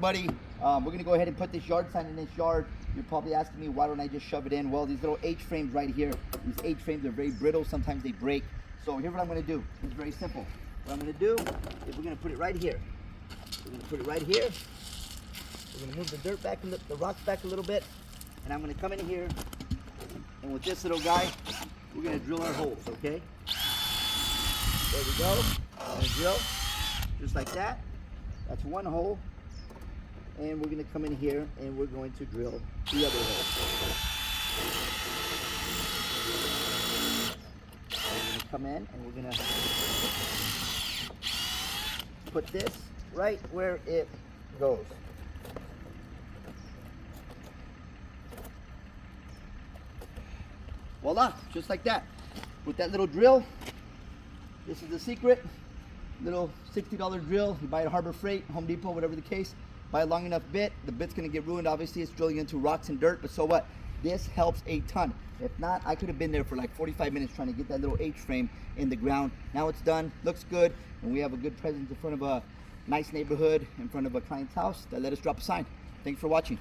everybody. We're gonna go ahead and put this yard sign in this yard. You're probably asking me, why don't I just shove it in? Well, these little H-frames right here, these H-frames are very brittle. Sometimes they break. So here's what I'm gonna do. It's very simple. What I'm gonna do is we're gonna put it right here. We're gonna put it right here. We're gonna move the dirt back, the rocks back a little bit. And I'm gonna come in here, and with this little guy, we're gonna drill our holes, okay? There we go. I'm gonna drill, just like that. That's one hole. And we're gonna come in here and we're going to drill the other hole. We're gonna come in and we're gonna put this right where it goes. Voila, just like that. With that little drill, this is the secret. Little $60 drill. You buy it at Harbor Freight, Home Depot, whatever the case. Buy a long enough bit. The bit's gonna get ruined. Obviously, it's drilling into rocks and dirt, but so what? This helps a ton. If not, I could have been there for like 45 minutes trying to get that little H-frame in the ground. Now it's done, looks good, and we have a good presence in front of a nice neighborhood, in front of a client's house that let us drop a sign. Thanks for watching.